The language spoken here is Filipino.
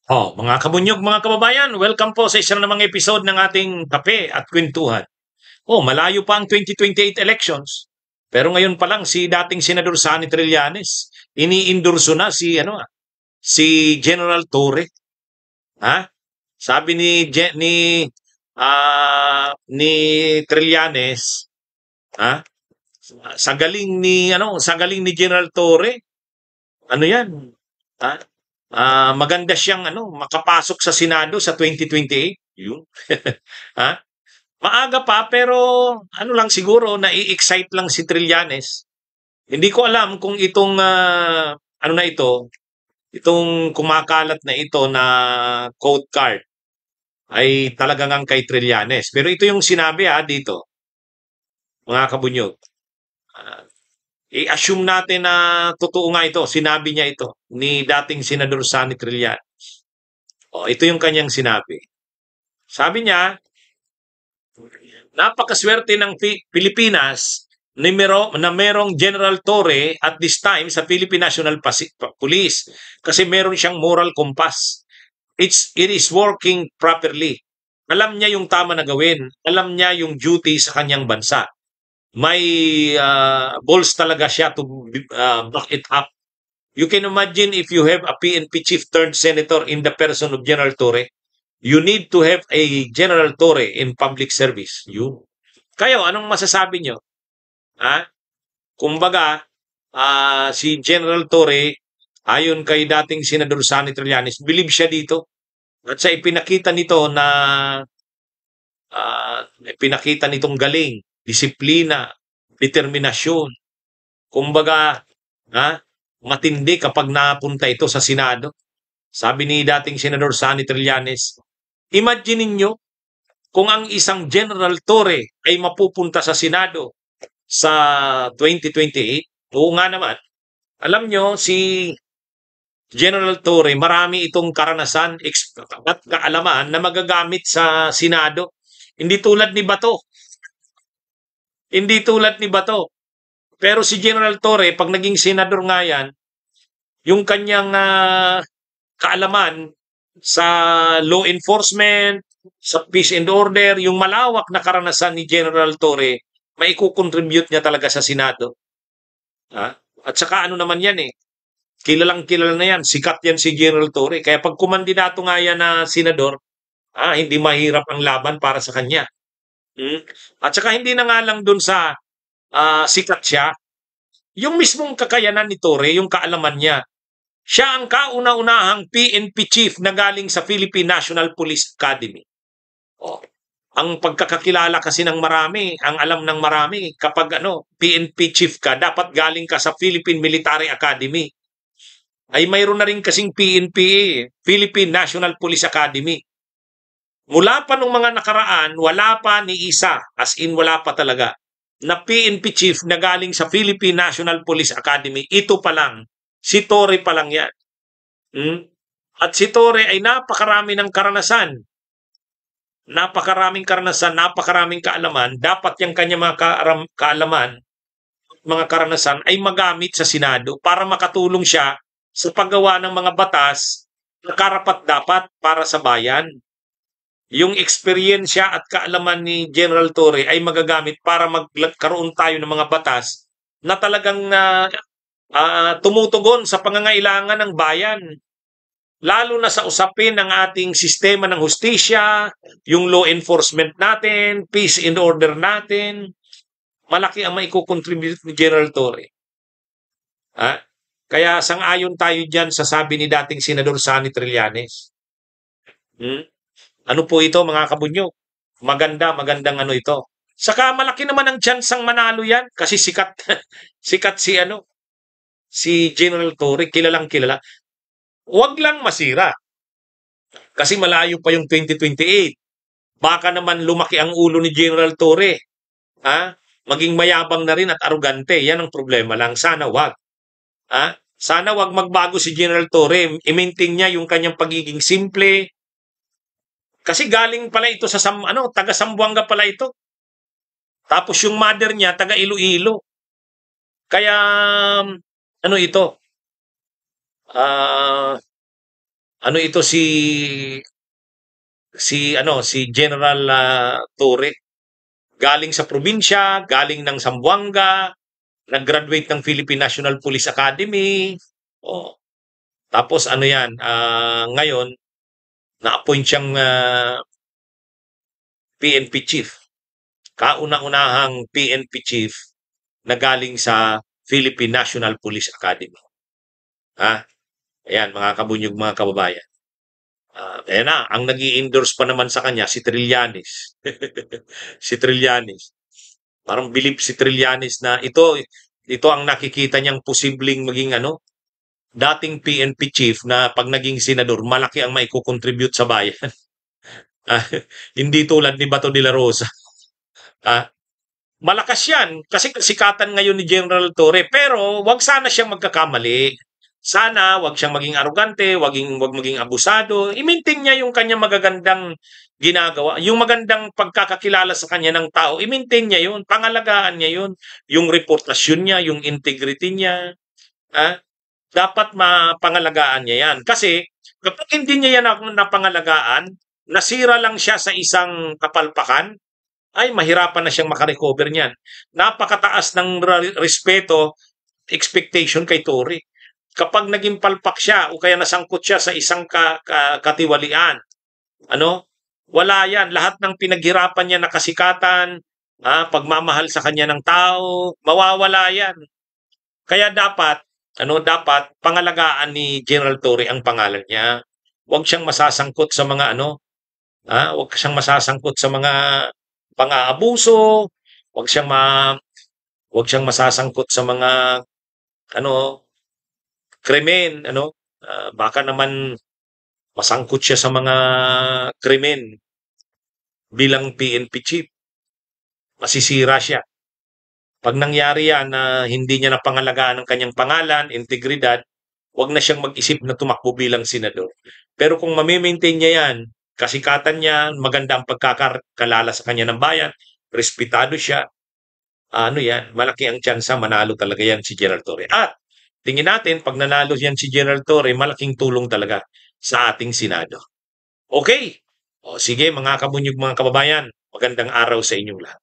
Mga kabunyog, mga kababayan, welcome po sa isa na namang episode ng ating Kape at Kwentuhan. Malayo pa ang 2028 elections. Pero ngayon pa lang si dating Senador Sani Trillanes, iniindurso na si General Torre. Ha? Sabi ni Trillanes, ha? Sa galing ni General Torre, ano 'yan? Ha? Maganda siyang makapasok sa Senado sa 2028. Yun. Ha? Maaga pa pero ano lang siguro nai-excite lang si Trillanes. Hindi ko alam kung itong itong kumakalat na ito na code card ay talagang ang kay Trillanes. Pero ito yung sinabi dito, mga kabunyog. Ah, I-assume natin na totoo nga ito, sinabi niya ito ni dating Senador Sani Trillanes. Ito yung kanyang sinabi. Sabi niya, napakaswerte ng Pilipinas na merong General Torre at this time sa Philippine National Police kasi meron siyang moral compass. It is working properly. Alam niya yung tama na gawin. Alam niya yung duty sa kanyang bansa. May balls talaga siya to back it up. You can imagine if you have a PNP chief turned senator in the person of General Torre, you need to have a General Torre in public service. Yun. Kayo, anong masasabi nyo? Kumbaga, si General Torre, ayon kay dating Senador Sani Trillanes, believe siya dito. At sa ipinakita nitong galing, disiplina, determinasyon. Kumbaga, matindi kapag napunta ito sa Senado. Sabi ni dating Senador Sani Trillanes, imagine ninyo kung ang isang General Torre ay mapupunta sa Senado sa 2028. Oo nga naman. Alam nyo, si General Torre, marami itong karanasan at kaalaman na magagamit sa Senado. Hindi tulad ni Bato. Hindi tulad ni Bato. Pero si General Torre, pag naging senador nga yan, yung kanyang kaalaman sa law enforcement, sa peace and order, yung malawak na karanasan ni General Torre, may i-contribute niya talaga sa Senado. At saka ano naman yan kilalang kilala na yan, sikat yan si General Torre. Kaya pag kumandidato nga yan na senador, hindi mahirap ang laban para sa kanya. At saka hindi na nga lang dun sa sikat siya, yung mismong kakayanan ni Torre, yung kaalaman niya, siya ang kauna-unahang PNP chief na galing sa Philippine National Police Academy. Ang pagkakakilala kasi ng marami, ang alam ng marami, kapag PNP chief ka, dapat galing ka sa Philippine Military Academy. Ay mayroon na rin kasing PNP, Philippine National Police Academy. Mula pa nung mga nakaraan, wala pa ni isa, as in wala pa talaga, na PNP chief na galing sa Philippine National Police Academy. Ito pa lang. Si Torre pa lang yan. At si Torre ay napakarami ng karanasan. Napakaraming karanasan, napakaraming kaalaman. Dapat yung kanya mga kaalaman, mga karanasan ay magamit sa Senado para makatulong siya sa paggawa ng mga batas na karapat-dapat para sa bayan. Yung eksperyensya at kaalaman ni General Torre ay magagamit para magkaroon tayo ng mga batas na talagang tumutugon sa pangangailangan ng bayan. Lalo na sa usapin ng ating sistema ng hustisya, yung law enforcement natin, peace and order natin, malaki ang maiko-contribute ni General Torre. Kaya sang-ayon tayo dyan sa sabi ni dating Senador Sani Trillanes. Ano po ito mga kabunyog? Magandang ito. Saka malaki naman ang tsansang manalo yan kasi sikat sikat si General Torre, kilalang kilala. Huwag lang masira. Kasi malayo pa yung 2028. Baka naman lumaki ang ulo ni General Torre. Maging mayabang na rin at arugante. Yan ang problema lang. Sana wag. Sana wag magbago si General Torre. I-maintain niya yung kanyang pagiging simple. Kasi galing pala ito sa taga Zamboanga pala ito. Tapos yung mother niya taga Iloilo. Kaya ito? Ano ito si General Torre, galing sa probinsya, galing ng Zamboanga, nag-graduate ng Philippine National Police Academy. Oh, tapos ano 'yan, ngayon na-appoint siyang PNP chief. Kauna-unahang PNP chief na galing sa Philippine National Police Academy. Ha? Ayan, mga kabunyog, mga kababayan. Ayan na, ang nag endorse pa naman sa kanya, si Trillanes. Si Trillanes. Parang believe si Trillanes na ito ang nakikita niyang posibleng maging dating PNP chief na pag naging senador, malaki ang maiko-contribute sa bayan. Ah, hindi tulad ni Bato de la Rosa. Ah, Malakas yan kasi kasikatan ngayon ni General Torre, pero wag sana siyang magkakamali. Sana wag siyang maging arugante, wag maging abusado. I-maintain niya yung kanya magagandang ginagawa, yung magandang pagkakakilala sa kanya ng tao. I-maintain niya yun, pangalagaan niya yun, yung reputasyon niya, yung integrity niya. Ah, Dapat mapangalagaan niya yan. Kasi kapag hindi niya yan napangalagaan, nasira lang siya sa isang kapalpakan, ay mahirapan na siyang makarecover niyan. Napakataas ng respeto, expectation kay Tory. Kapag naging palpak siya o kaya nasangkot siya sa isang katiwalian, wala yan. Lahat ng pinaghirapan niya na kasikatan, pagmamahal sa kanya ng tao, mawawala yan. Kaya dapat pangalagaan ni General Torre ang pangalan niya. Huwag siyang masasangkot sa mga huwag siyang masasangkot sa mga pang-aabuso, huwag siyang huwag siyang masasangkot sa mga ano, krimen, baka naman masangkot siya sa mga krimen bilang PNP chief, masisira siya. Pag nangyari yan na hindi niya napangalagaan ang kanyang pangalan, integridad, wag na siyang mag-isip na tumakbo bilang senador. Pero kung mamimaintain niya yan, kasikatan niya, maganda ang pagkakalala sa kanya ng bayan, respetado siya, yan, malaki ang tsansa manalo talaga yan si Gerald Torre. At tingin natin, pag nanalo yan si Gerald Torre, malaking tulong talaga sa ating Senado. Okay. O sige mga kabunyog, mga kababayan, magandang araw sa inyong lahat.